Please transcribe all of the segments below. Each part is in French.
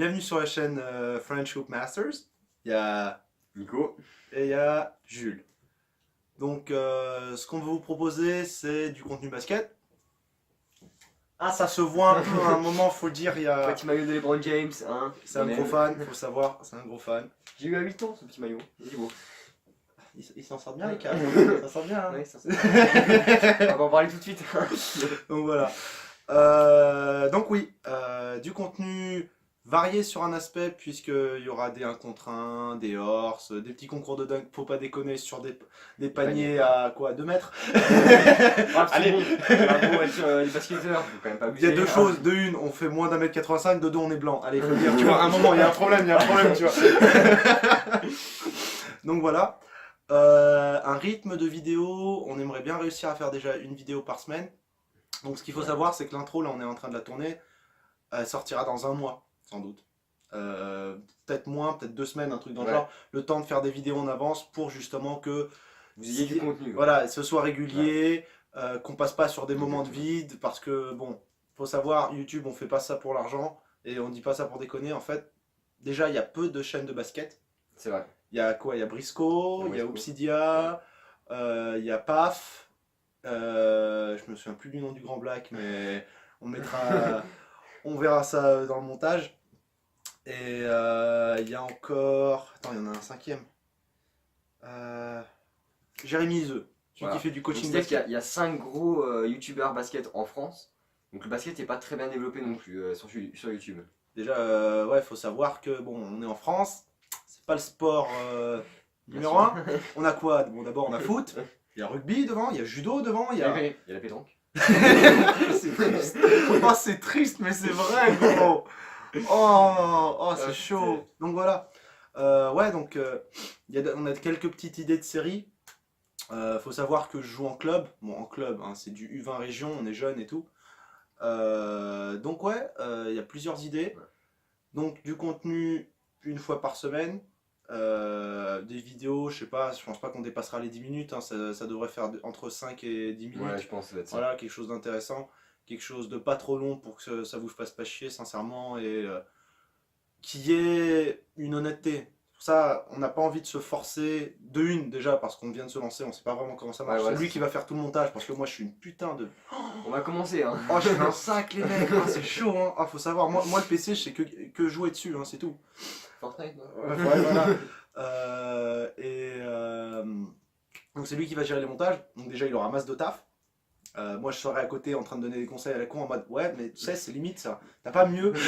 Bienvenue sur la chaîne French Hoop Masters. Il y a Nico. et il y a Jules. Donc ce qu'on veut vous proposer, c'est du contenu basket. Ah, ça se voit un peu à un moment, faut le dire, il y a... Petit maillot de LeBron James, hein. C'est un gros fan, faut savoir, c'est un gros fan. J'ai eu à 8 ans ce petit maillot. Il est beau. Il s'en sort bien les gars, ça sort bien. Hein. Ouais, ça On va en parler tout de suite. Donc voilà. Donc oui, du contenu varié sur un aspect, puisqu'il y aura des 1 contre 1, des horses, des petits concours de dunk, faut pas déconner, sur des paniers à quoi, 2 mètres. Allez, bon être les basketteurs, faut quand même pas Il y abuser. a deux choses, de une, on fait moins d'1m85, de deux, on est blanc. Allez, faut le dire, tu vois, à un moment, il y a un problème, tu vois. Donc voilà. Un rythme de vidéo, on aimerait bien réussir à faire déjà une vidéo par semaine. Donc ce qu'il faut savoir, c'est que l'intro, là on est en train de la tourner, elle sortira dans 1 mois, sans doute. Peut-être moins, peut-être 2 semaines, un truc dans le genre. Le temps de faire des vidéos en avance pour justement que Vous ayez du contenu. voilà, ce soit régulier, qu'on passe pas sur des moments de vide, parce que bon, faut savoir, YouTube on fait pas ça pour l'argent, et on dit pas ça pour déconner, en fait. Déjà il y a peu de chaînes de basket. C'est vrai. Il y a quoi? Il y a Briscoe, il y a Obsidia, il y a PAF. Je me souviens plus du nom du grand black, mais on mettra, on verra ça dans le montage. Et il y a encore, attends, il y en a un 5e. Jérémy Iseux, celui qui fait du coaching basket. Il y a 5 gros youtubeurs basket en France. Donc le basket n'est pas très bien développé non plus sur YouTube. Déjà, ouais, faut savoir que bon, on est en France, c'est pas le sport numéro 1. On a quoi? Bon, d'abord on a foot, il y a rugby devant, il y a judo devant, il y a... Il y a la pétanque. C'est triste. Oh, c'est triste, mais c'est vrai, gros. Oh, c'est chaud. Donc voilà. Ouais, donc on a quelques petites idées de séries. Faut savoir que je joue en club. Bon, en club, hein, c'est du U20 région, on est jeune et tout. Donc ouais, il y a plusieurs idées. Donc du contenu 1 fois par semaine. Des vidéos, je sais pas, je pense pas qu'on dépassera les 10 minutes, hein, ça devrait faire entre 5 et 10 minutes. Ouais, je pense que ça va être ça. Voilà, quelque chose d'intéressant, quelque chose de pas trop long pour que ça vous fasse pas chier, sincèrement, et qui ait une honnêteté. Pour ça, on n'a pas envie de se forcer, de une déjà, parce qu'on vient de se lancer, on sait pas vraiment comment ça marche. Ouais, c'est lui qui va faire tout le montage, parce que moi je suis une putain de... On va commencer, hein. Oh, je suis un sac, les mecs, oh, c'est chaud, hein. Ah, faut savoir, moi le PC, je sais que jouer dessus, hein, c'est tout. Fortnite, non? Ouais, voilà. Donc c'est lui qui va gérer les montages. Donc déjà il aura masse de taf. Moi je serai à côté en train de donner des conseils à la con en mode ouais mais tu sais c'est limite ça. T'as pas mieux. Tu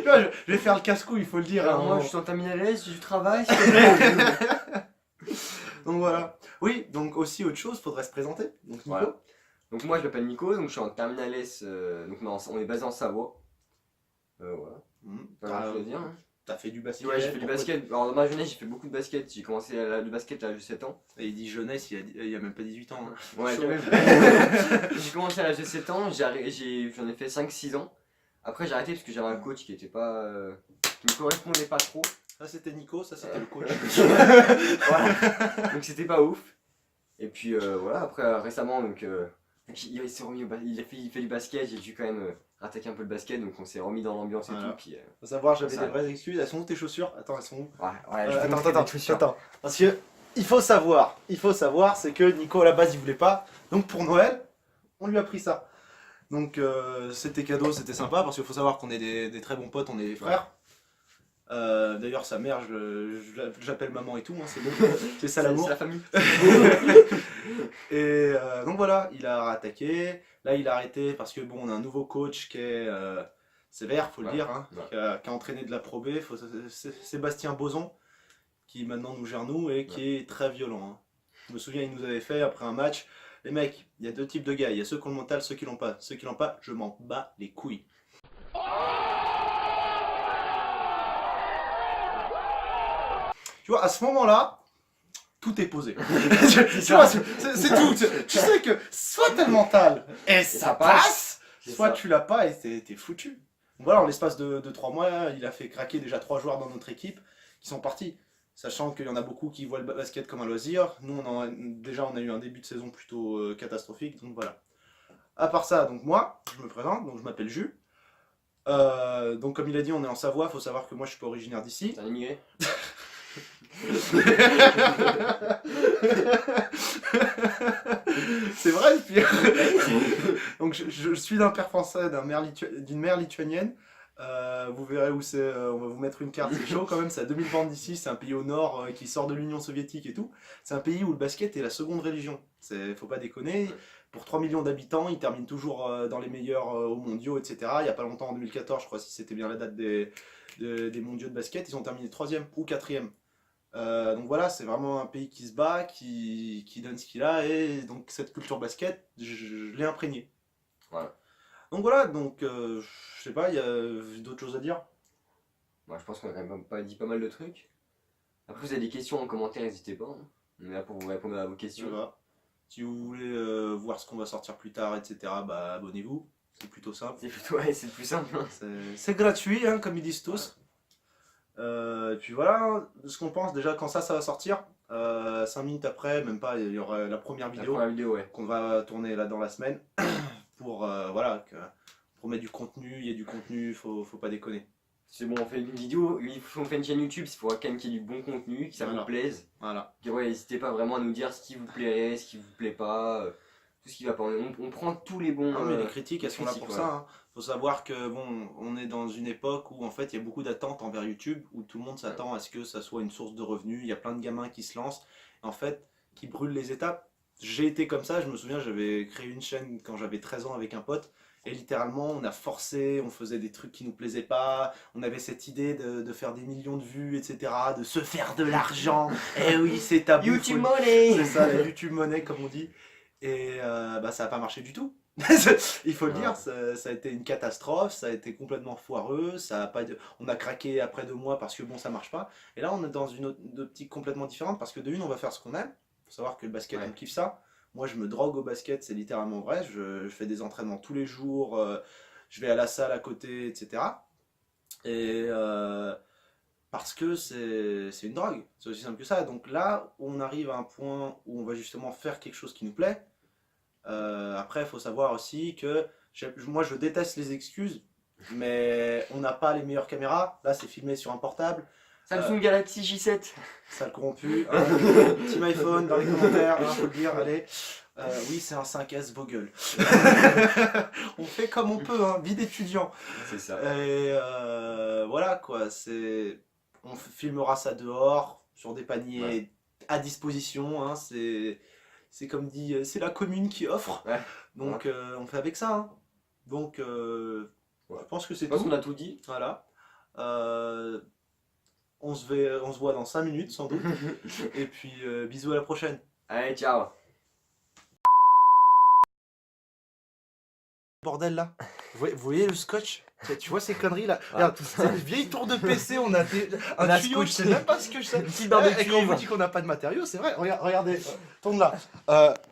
vois, je vais faire le casse-cou, il faut le dire. Alors hein. moi je suis en terminale S, je travaille. Donc voilà. Oui, donc aussi autre chose, faudrait se présenter. Donc Nico. Voilà. Donc moi je m'appelle Nico, donc je suis en terminale S, donc on est basé en Savoie. Voilà. Ah, Je veux dire. Hein. T'as fait du basket. Ouais, j'ai fait du basket. Alors dans ma jeunesse, j'ai fait beaucoup de basket. J'ai commencé le basket à l'âge de 7 ans. Et il dit jeunesse, il y a même pas 18 ans. Hein. Ouais, j'ai commencé à l'âge de 7 ans, j'en ai fait 5-6 ans. Après j'ai arrêté parce que j'avais un coach qui était pas qui me correspondait pas trop. Ça c'était Nico, ça c'était le coach. Voilà. Donc c'était pas ouf. Et puis voilà, après récemment donc il s'est remis il fait du basket, j'ai dû quand même rattaquer un peu le basket, donc on s'est remis dans l'ambiance et tout. Puis, faut savoir, j'avais des vraies excuses. Elles sont où tes chaussures? Attends, elles sont où? Ouais, attends. Parce que il faut savoir, c'est que Nico à la base il voulait pas. Donc pour Noël, on lui a pris ça. Donc c'était cadeau, c'était sympa parce qu'il faut savoir qu'on est des très bons potes, on est des frères. D'ailleurs sa mère, j'appelle maman et tout, hein, c'est bon, c'est ça l'amour. C'est la famille. Et donc voilà, il a attaqué. Là il a arrêté parce que bon, on a un nouveau coach qui est sévère, faut le dire, hein, qui a entraîné de la Pro B, Sébastien Boson, qui maintenant nous gère nous et qui est très violent. Hein. Je me souviens, il nous avait fait après un match, les mecs, il y a 2 types de gars, il y a ceux qui ont le mental, ceux qui l'ont pas. Ceux qui l'ont pas, je m'en bats les couilles. Tu vois, à ce moment-là, tout est posé. Tu vois, c'est tout. Tu sais que soit t'as le mental et ça passe, soit tu l'as pas et t'es foutu. Donc voilà, en l'espace de 3 mois, il a fait craquer déjà 3 joueurs dans notre équipe qui sont partis. Sachant qu'il y en a beaucoup qui voient le basket comme un loisir. Nous, on a eu un début de saison plutôt catastrophique, donc voilà. À part ça, donc moi, je me présente, donc je m'appelle Jules. Donc comme il a dit, on est en Savoie, faut savoir que moi je suis pas originaire d'ici. T'es un immigré? C'est vrai le pire. Donc je suis d'un père français, d'une mère lituanienne. Vous verrez où c'est, on va vous mettre une carte, c'est chaud quand même, c'est à 2000 bornes d'ici, c'est un pays au nord qui sort de l'Union soviétique et tout. C'est un pays où le basket est la seconde religion, faut pas déconner. Pour 3 millions d'habitants, ils terminent toujours dans les meilleurs aux mondiaux, etc. Il y a pas longtemps, en 2014, je crois si c'était bien la date des mondiaux de basket, ils ont terminé 3e ou 4e. Donc voilà, c'est vraiment un pays qui se bat, qui donne ce qu'il a, et donc cette culture basket, je l'ai imprégnée. Voilà. Donc voilà, donc je sais pas, il y a d'autres choses à dire? Moi, je pense qu'on a quand même pas dit pas mal de trucs. Après, vous avez des questions en commentaire, n'hésitez pas, hein. On est là pour vous répondre à vos questions. Voilà. Si vous voulez voir ce qu'on va sortir plus tard, etc., bah abonnez-vous, c'est plutôt simple. C'est plutôt, ouais, c'est plus simple, hein. C'est gratuit, hein, comme ils disent tous. Et puis voilà, ce qu'on pense déjà quand ça va sortir. 5 minutes après, même pas, il y aura la première vidéo, Ouais. qu'on va tourner là dans la semaine pour voilà, pour mettre du contenu, il y a du contenu, faut pas déconner. C'est bon, on fait une vidéo, on fait une chaîne YouTube, il faudra quand même qu'il y ait du bon contenu, que ça Voilà. vous plaise. Voilà. Et ouais, n'hésitez pas vraiment à nous dire ce qui vous plairait, ce qui vous plaît pas, tout ce qui va pas. On prend tous les bons. Non mais les critiques, elles sont là critiques, pour voilà. ça. Hein. Faut savoir que bon, on est dans une époque où en fait il y a beaucoup d'attentes envers YouTube, où tout le monde s'attend à ce que ça soit une source de revenus. Il y a plein de gamins qui se lancent, en fait, qui brûlent les étapes. J'ai été comme ça, je me souviens, j'avais créé une chaîne quand j'avais 13 ans avec un pote. Et littéralement, on a forcé, on faisait des trucs qui nous plaisaient pas, on avait cette idée de faire des millions de vues, etc., de se faire de l'argent. Eh oui, c'est tabou. YouTube Money. C'est ça, la YouTube Money, comme on dit. Et bah, ça n'a pas marché du tout. Il faut le dire, ça a été une catastrophe, ça a été complètement foireux, ça a pas on a craqué après 2 mois parce que bon, ça marche pas. Et là, on est dans une optique complètement différente parce que de une, on va faire ce qu'on aime. Faut savoir que le basket, on kiffe ça. Moi, je me drogue au basket, c'est littéralement vrai. Je fais des entraînements tous les jours, je vais à la salle à côté, etc. Et parce que c'est une drogue, c'est aussi simple que ça. Donc là, on arrive à un point où on va justement faire quelque chose qui nous plaît. Après, il faut savoir aussi que moi, je déteste les excuses, mais on n'a pas les meilleures caméras. Là, c'est filmé sur un portable. Samsung Galaxy J7. Sale corrompu. Hein. Team iPhone dans les commentaires, hein, faut le dire. Allez. Oui, c'est un 5S, vos gueules. On fait comme on peut, hein, vie d'étudiant. C'est ça. Et voilà quoi, on filmera ça dehors, sur des paniers à disposition. Hein, c'est comme dit, c'est la commune qui offre. Ouais. Donc on fait avec ça. Hein. Donc je pense que c'est Je pense tout. qu'on a tout dit. Voilà. On se voit dans 5 minutes sans doute. Et puis bisous à la prochaine. Allez, ciao. Bordel là. Vous voyez le scotch? Tu vois ces conneries là? Ah, Regarde, c'est une vieille tour de PC, on a un tuyau, je sais même pas ce que je sais. Une petite barre de Et quand on vous cuivre. dit qu'on n'a pas de matériaux, c'est vrai. Regardez, tourne là.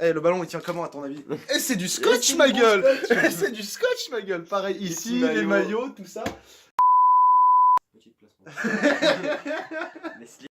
Le ballon il tient comment à ton avis? Et c'est du scotch ma gueule. C'est du scotch ma gueule. Pareil ici, les maillots, tout ça. Petite place. Laisse-les.